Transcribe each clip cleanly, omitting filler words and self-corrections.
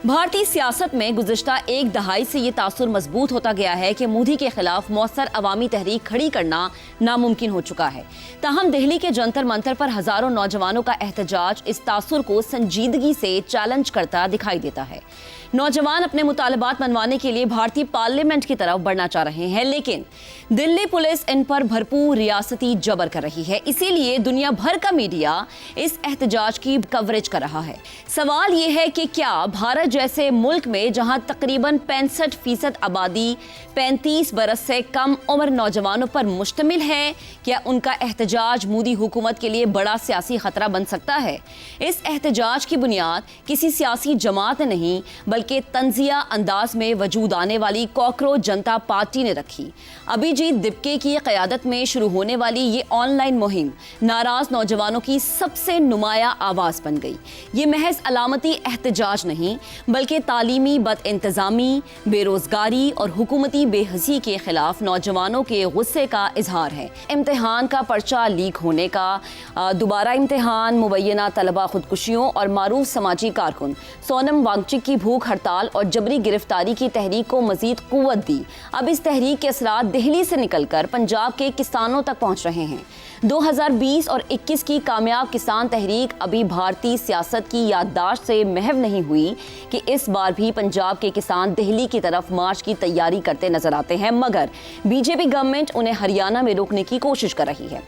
भारतीय सियासत में गुज़िश्ता एक दहाई से ये तासुर मजबूत होता गया है कि मोदी के खिलाफ मौसर अवामी तहरीक खड़ी करना नामुमकिन हो चुका है। ताहम दिल्ली के जंतर मंतर पर हजारों नौजवानों का एहतजाज इस तासुर को संजीदगी से चैलेंज करता दिखाई देता है। नौजवान अपने मुतालबात मनवाने के लिए भारतीय पार्लियामेंट की तरफ बढ़ना चाह रहे हैं, लेकिन दिल्ली पुलिस इन पर भरपूर रियासती जबर कर रही है। इसीलिए दुनिया भर का मीडिया इस एहतजाज की कवरेज कर रहा है। सवाल यह है कि क्या भारत जैसे मुल्क में जहां तकरीबन 65% आबादी 35 बरस से कम उम्र नौजवानों पर मुश्तमिल है, क्या उनका एहतजाज मोदी हुकूमत के लिए बड़ा सियासी खतरा बन सकता है? इस एहतजाज की बुनियाद किसी सियासी जमात ने नहीं बल्कि तंजिया अंदाज में वजूद आने वाली कॉकरोच जनता पार्टी ने रखी। अभिजीत दिपके की क़यादत में शुरू होने वाली ये ऑनलाइन मुहिम नाराज नौजवानों की सबसे नुमाया आवाज़ बन गई। ये महज अलामती एहतजाज नहीं बल्कि तालीमी बदइंतज़ामी, बेरोज़गारी और हुकूमती बेहसी के खिलाफ नौजवानों के गुस्से का इजहार है। इम्तिहान का पर्चा लीक होने का, दोबारा इम्तिहान, मुबैना तलबा खुदकुशियों और मारूफ समाजी कारकुन सोनम वांगचुक की भूख हड़ताल और जबरी गिरफ्तारी की तहरीक को मजीद कुव्वत दी। अब इस तहरीक के असरात दिल्ली से निकलकर पंजाब के किसानों तक पहुंच रहे हैं। 2020 और 21 की कामयाब किसान तहरीक अभी भारतीय सियासत की याददाश्त से महव नहीं हुई कि इस बार भी पंजाब के किसान दिल्ली की तरफ मार्च की तैयारी करते नजर आते हैं, मगर बीजेपी गवर्नमेंट उन्हें हरियाणा में रोकने की कोशिश कर रही है।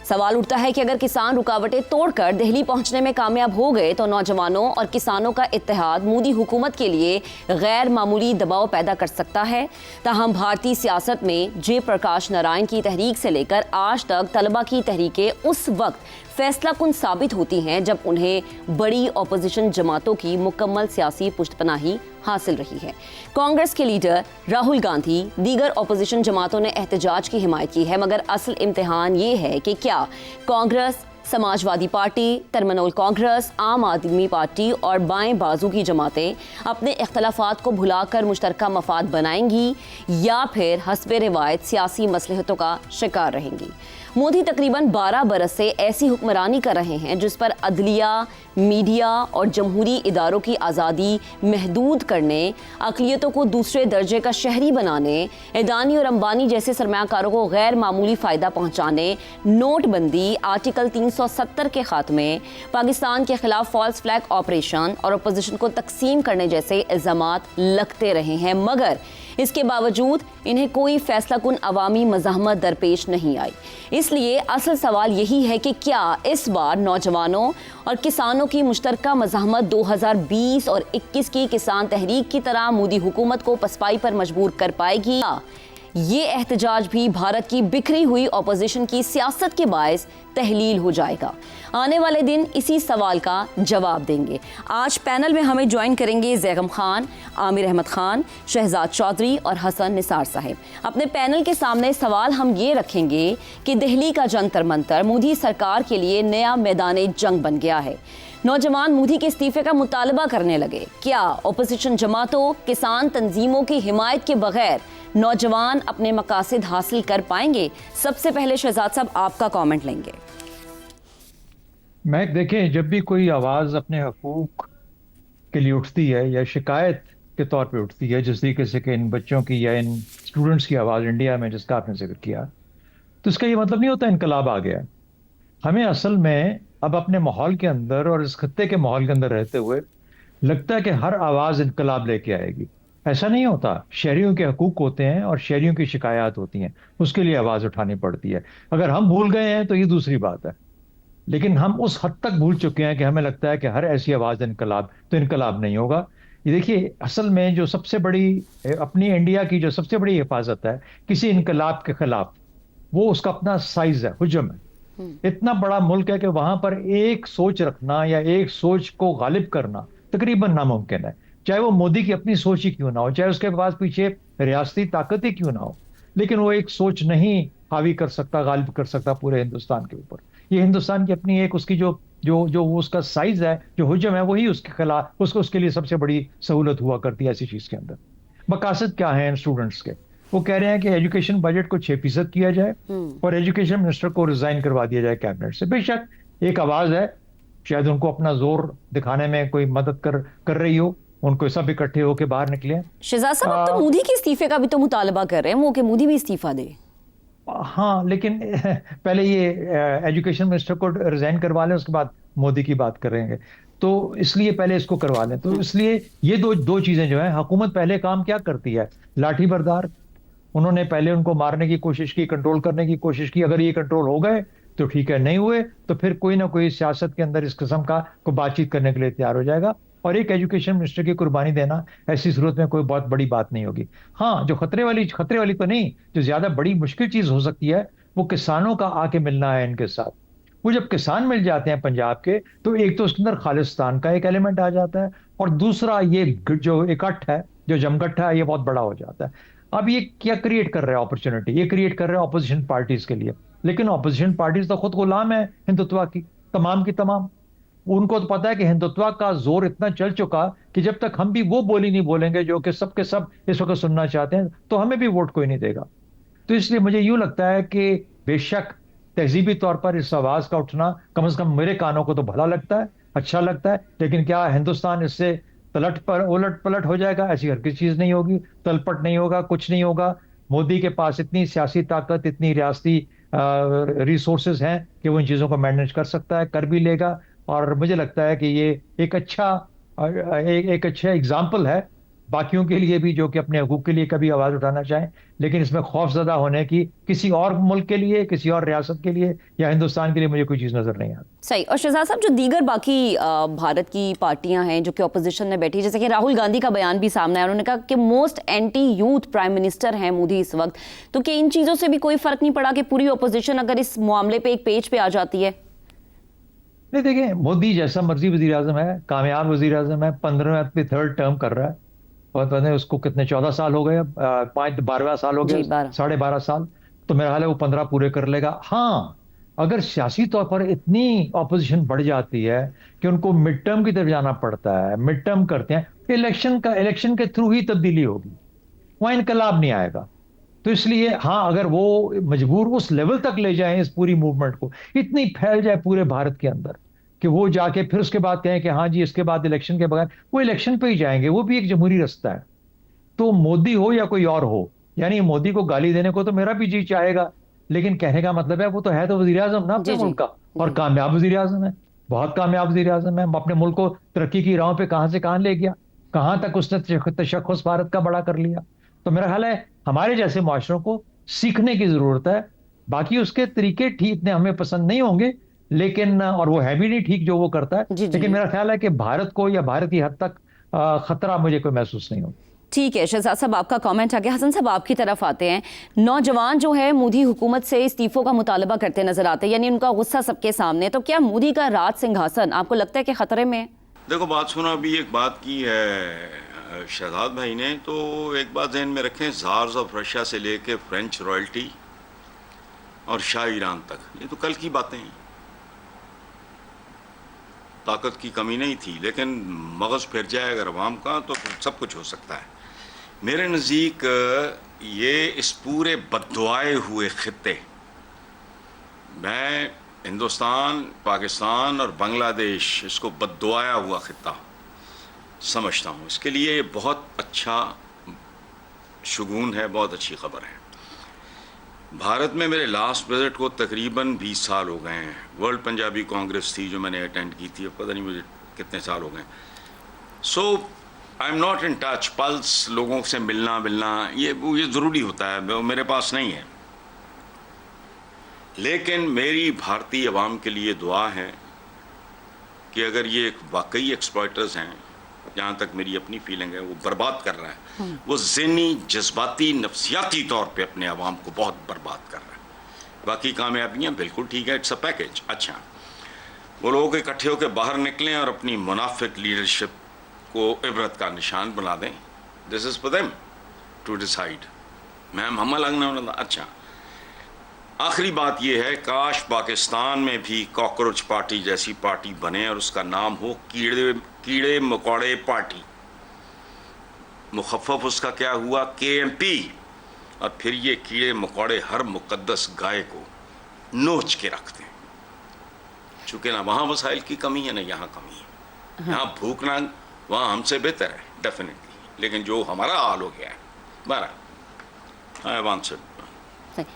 सवाल उठता है कि अगर किसान रुकावटें तोड़कर दिल्ली पहुंचने में कामयाब हो गए तो नौजवानों और किसानों का इत्तेहाद मोदी हुकूमत के लिए गैर मामूली दबाव पैदा कर सकता है। ताहम भारतीय सियासत में जयप्रकाश नारायण की तहरीक से लेकर आज तक तलबा की तहरीकें उस वक्त फैसला कुन साबित होती हैं जब उन्हें बड़ी अपोजिशन जमातों की मुकम्मल सियासी पुष्टपनाही हासिल रही है। कांग्रेस के लीडर राहुल गांधी, दीगर अपोजिशन जमातों ने एहतजाज की हिमायत की है, मगर असल इम्तिहान ये है कि क्या कांग्रेस, समाजवादी पार्टी, तृणमूल कांग्रेस, आम आदमी पार्टी और बाएं बाजू की जमातें अपने इख्तलाफात को भुलाकर मुश्तरका मफाद बनाएंगी या फिर हस्बे रिवायत सियासी मसलहतों का शिकार रहेंगी। मोदी तकरीबन 12 बरस से ऐसी हुक्मरानी कर रहे हैं जिस पर अदलिया, मीडिया और जमहूरी इदारों की आज़ादी महदूद करने, अक़लियतों को दूसरे दर्जे का शहरी बनाने, अदानी और अंबानी जैसे सरमायाकारों को गैर मामूली फ़ायदा पहुँचाने, नोटबंदी, आर्टिकल 370 के खात्मे, पाकिस्तान के खिलाफ फॉल्स फ्लैग ऑपरेशन और अपोजिशन को तकसीम करने जैसे इल्ज़ामात लगते रहे हैं, मगर इसके बावजूद इन्हें कोई फैसला कुन अवामी मज़ाहमत दरपेश नहीं आई। इसलिए असल सवाल यही है कि क्या इस बार नौजवानों और किसानों की मुश्तरका मज़ाहमत 2020 और 21 की किसान तहरीक की तरह मोदी हुकूमत को पसपाई पर मजबूर कर पाएगी? ये एहतजाज भी भारत की बिखरी हुई अपोजिशन की सियासत के बायस तहलील हो जाएगा। आने वाले दिन इसी सवाल का जवाब देंगे। आज पैनल में हमें ज्वाइन करेंगे ज़ैगम खान, आमिर अहमद खान, शहजाद चौधरी और हसन निसार साहिब। अपने पैनल के सामने सवाल हम ये रखेंगे कि दिल्ली का जंतर मंतर मोदी सरकार के लिए नया मैदान जंग बन गया है। नौजवान मोदी के इस्तीफे का मुतालबा करने लगे। क्या अपोजिशन जमातों, किसान तंजीमों की हिमायत के बगैर नौजवान अपने मकासद हासिल कर पाएंगे? सबसे पहले शहजाद साहब आपका कमेंट लेंगे। मैं देखें, जब भी कोई आवाज़ अपने हकूक के लिए उठती है या शिकायत के तौर पे उठती है, जिस तरीके से कि इन बच्चों की या इन स्टूडेंट्स की आवाज़ इंडिया में जिसका आपने जिक्र किया, तो इसका ये मतलब नहीं होता इनकलाब आ गया। हमें असल में अब अपने माहौल के अंदर और इस खत्ते के माहौल के अंदर रहते हुए लगता है कि हर आवाज़ इनकलाब लेके आएगी। ऐसा नहीं होता। शहरियों के हकूक होते हैं और शहरियों की शिकायत होती हैं, उसके लिए आवाज़ उठानी पड़ती है। अगर हम भूल गए हैं तो ये दूसरी बात है, लेकिन हम उस हद तक भूल चुके हैं कि हमें लगता है कि हर ऐसी आवाज़ इनकलाब, तो इनकलाब नहीं होगा। ये देखिए, असल में जो सबसे बड़ी अपनी इंडिया की जो सबसे बड़ी हिफाजत है किसी इनकलाब के खिलाफ, वो उसका अपना साइज है, हुजम है। इतना बड़ा मुल्क है कि वहां पर एक सोच रखना या एक सोच को गालिब करना तकरीबन नामुमकिन है, चाहे वो मोदी की अपनी सोच ही क्यों ना हो, चाहे उसके पास पीछे रियासती ताकत ही क्यों ना हो, लेकिन वो एक सोच नहीं हावी कर सकता, गालिब कर सकता पूरे हिंदुस्तान के ऊपर। ये हिंदुस्तान की अपनी एक उसकी जो जो जो वो उसका साइज है, जो हुजम है, वही उसके खिलाफ उसके लिए सबसे बड़ी सहूलत हुआ करती है ऐसी चीज के अंदर। मकासद क्या है इन स्टूडेंट्स के? वो कह रहे हैं कि एजुकेशन बजट को 6% किया जाए और एजुकेशन मिनिस्टर को रिजाइन करवा दिया जाए कैबिनेट से। बेशक एक आवाज है, शायद उनको अपना जोर दिखाने में कोई मदद कर रही हो, उनको सब इकट्ठे होकर बाहर निकले। शहजाद साहब, अब तो मोदी के इस्तीफे का भी तो मुतालबा कर रहे हैं वो कि मोदी भी इस्तीफा दे। हाँ, लेकिन पहले ये एजुकेशन मिनिस्टर को रिजाइन करवा लें, उसके बाद मोदी की बात करेंगे। तो इसलिए पहले इसको करवा लें। तो इसलिए ये दो दो चीजें जो है, हुकूमत पहले काम क्या करती है, लाठी बरदार। उन्होंने पहले उनको मारने की कोशिश की, कंट्रोल करने की कोशिश की। अगर ये कंट्रोल हो गए तो ठीक है, नहीं हुए तो फिर कोई ना कोई सियासत के अंदर इस किस्म का को बातचीत करने के लिए तैयार हो जाएगा। और एक एजुकेशन मिनिस्टर की कुर्बानी देना ऐसी सूरत में कोई बहुत बड़ी बात नहीं होगी। हाँ, जो खतरे वाली तो नहीं, जो ज्यादा बड़ी मुश्किल चीज हो सकती है, वो किसानों का आके मिलना है इनके साथ। वो जब किसान मिल जाते हैं पंजाब के, तो एक तो उसके अंदर खालिस्तान का एक एलिमेंट आ जाता है, और दूसरा ये जो इकट्ठ है, जो जमगट्ठा है, ये बहुत बड़ा हो जाता है। अब ये क्या क्रिएट कर रहा है अपॉर्चुनिटी, ये क्रिएट कर रहा है ऑपोजिशन पार्टीज के लिए। लेकिन ऑपोजिशन पार्टीज तो खुद गुलाम है हिंदुत्व की, तमाम की तमाम। उनको तो पता है कि हिंदुत्व का जोर इतना चल चुका कि जब तक हम भी वो बोली नहीं बोलेंगे जो कि सब के सब इस वक्त सुनना चाहते हैं, तो हमें भी वोट कोई नहीं देगा। तो इसलिए मुझे यूं लगता है कि बेशक तहजीबी तौर पर इस आवाज का उठना कम से कम मेरे कानों को तो भला लगता है, अच्छा लगता है। लेकिन क्या हिंदुस्तान इससे उलट पलट हो जाएगा? ऐसी हर किसी चीज नहीं होगी, तलपट नहीं होगा, कुछ नहीं होगा। मोदी के पास इतनी सियासी ताकत, इतनी रियासती रिसोर्सेज हैं कि वो इन चीजों को मैनेज कर सकता है, कर भी लेगा। और मुझे लगता है कि ये एक अच्छा एग्जाम्पल है बाकियों के लिए भी, जो कि अपने हकूक के लिए कभी आवाज उठाना चाहें। लेकिन इसमें खौफजदा होने की किसी और मुल्क के लिए, किसी और रियासत के लिए या हिंदुस्तान के लिए मुझे कोई चीज नजर नहीं आती। सही। और शहजाद साहब, जो दीगर बाकी भारत की पार्टियां हैं जो कि ऑपोजिशन में बैठी, जैसे कि राहुल गांधी का बयान भी सामने आया, उन्होंने कहा कि most anti youth prime minister हैं मोदी इस वक्त। तो क्या इन चीजों से भी कोई फर्क नहीं पड़ा कि पूरी ऑपोजिशन अगर इस मामले पे एक पेज पे आ जाती है? नहीं, देखिए, मोदी जैसा मर्जी वजीर आजम है, कामयाब वजीर आजम है, 15वें अपनी थर्ड टर्म कर रहा है। और पता नहीं उसको कितने 14 साल हो गए, अब 12वां साल हो जी, गया, 12। 12.5 साल। तो मेरा ख्याल है वो 15 पूरे कर लेगा। हाँ, अगर सियासी तौर पर इतनी ऑपोजिशन बढ़ जाती है कि उनको मिड टर्म की तरफ जाना पड़ता है, मिड टर्म करते हैं, इलेक्शन के थ्रू ही तब्दीली होगी, वहां इनकलाब नहीं आएगा। तो इसलिए हाँ, अगर वो मजबूर उस लेवल तक ले जाएं इस पूरी मूवमेंट को, इतनी फैल जाए पूरे भारत के अंदर कि वो जाके फिर उसके बाद कहें कि हाँ जी, इसके बाद इलेक्शन के बगैर वो इलेक्शन पे ही जाएंगे, वो भी एक जमहूरी रास्ता है। तो मोदी हो या कोई और हो, यानी मोदी को गाली देने को तो मेरा भी जी चाहेगा, लेकिन कहने का मतलब है वो तो है तो वजीर आजम ना अपने जी, जी, मुल्क का, और जी। कामयाब वजीर आजम है, बहुत कामयाब वजीर आजम है। अपने मुल्क को तरक्की की राहों पे कहां से कहां ले गया, कहां तक उसने तशख्खुस भारत का बड़ा कर लिया। तो मेरा ख्याल है हमारे जैसे माशरों को सीखने की जरूरत है। बाकी उसके तरीके ठीक इतने हमें पसंद नहीं होंगे, लेकिन और वो है भी नहीं ठीक जो वो करता है, जी, जी। लेकिन मेरा ख्याल है कि भारत को या भारत की हद तक खतरा मुझे कोई महसूस नहीं होता। ठीक है शहजाद साहब, आपका कमेंट आ गया। हसन साहब, आपकी तरफ आते हैं। नौजवान जो है मोदी हुकूमत से इस्तीफों का मुतालबा करते नजर आते हैं, यानी उनका गुस्सा सबके सामने। तो क्या मोदी का राज सिंहासन आपको लगता है कि खतरे में है? देखो, बात सुनो, अभी एक बात की है शहजाद भाई ने, तो एक बात ध्यान में रखें, ज़ार्स ऑफ रशिया से लेके फ्रेंच रॉयल्टी और शाह ईरान तक, ये तो कल की बातें हैं। ताकत की कमी नहीं थी, लेकिन मगज़ फिर जाए अगर अवाम का तो सब कुछ हो सकता है। मेरे नज़दीक ये इस पूरे बद्दुआए हुए खित्ते, मैं हिंदुस्तान, पाकिस्तान और बांग्लादेश, इसको बद्दुआया हुआ खित्ता समझता हूँ। इसके लिए बहुत अच्छा शुगून है, बहुत अच्छी खबर है। भारत में मेरे लास्ट विजिट को तकरीबन 20 साल हो गए हैं। वर्ल्ड पंजाबी कांग्रेस थी जो मैंने अटेंड की थी, अब पता नहीं मुझे कितने साल हो गए। So I am not in touch, plus, लोगों से मिलना ये ज़रूरी होता है, मेरे पास नहीं है। लेकिन मेरी भारतीय अवाम के लिए दुआ है कि अगर ये वाकई एक्सप्लॉयटर्स हैं, जहाँ तक मेरी अपनी फीलिंग है, वो बर्बाद कर रहा है, वो ज़हनी, जज्बाती, नफ्सियाती तौर पे अपने अवाम को बहुत बर्बाद कर रहा है। बाकी कामयाबियाँ बिल्कुल ठीक है, इट्स अ पैकेज। अच्छा, वो लोग इकट्ठे होकर बाहर निकलें और अपनी मुनाफिक लीडरशिप को इबरत का निशान बना दें। This is for them to decide. Ma'am हम लगना। अच्छा, आखिरी बात यह है, काश पाकिस्तान में भी कॉकरोच पार्टी जैसी पार्टी बने और उसका नाम हो कीड़े मकोड़े पार्टी। मुखफ़फ़ उसका क्या हुआ, KMP। और फिर ये कीड़े मकोड़े हर मुकद्दस गाय को नोच के रखते हैं। चूँकि ना वहाँ वसाइल की कमी है, ना यहाँ कमी है। यहाँ भूख ना वहाँ हमसे बेहतर है डेफिनेटली, लेकिन जो हमारा हाल हो गया है बहरहाल आई वांट।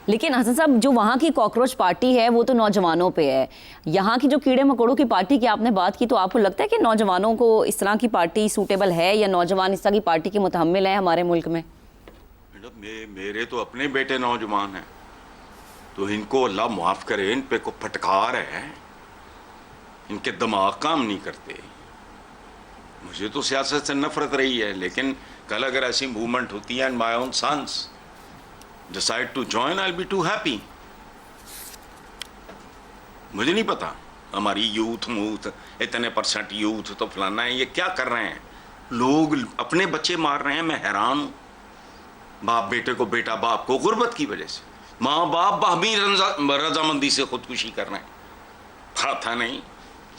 लेकिन हसन साहब, जो वहाँ की कॉकरोच पार्टी है वो तो नौजवानों पे है, यहाँ की जो कीड़े मकोड़ों की पार्टी की आपने बात की, तो आपको लगता है कि नौजवानों को इस तरह की पार्टी सूटेबल है, या नौजवान इस तरह की पार्टी के मुतहम्मिल हैं हमारे मुल्क में? मैडम मेरे तो अपने बेटे नौजवान हैं, तो इनको अल्लाह माफ़ करे, इन पे को फटकार है, इनके दिमाग काम नहीं करते। मुझे तो सियासत से नफरत रही है, लेकिन कल अगर ऐसी मूवमेंट होती है and my own sons decide to join, I will be too happy. मुझे नहीं पता हमारी यूथ इतने % यूथ तो फलाना है, ये क्या कर रहे हैं लोग, अपने बच्चे मार रहे हैं। मैं हैरान हूँ, बाप बेटे को, बेटा बाप को, गुर्बत की वजह से माँ बाप बाहमी रजामंदी से खुदकुशी कर रहे हैं। था नहीं,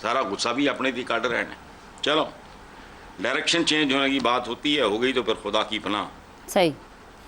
सारा गुस्सा भी अपने दी काट रहे हैं। चलो, डायरेक्शन चेंज होने की बात होती है, हो गई तो फिर खुदा की पनाह। सही।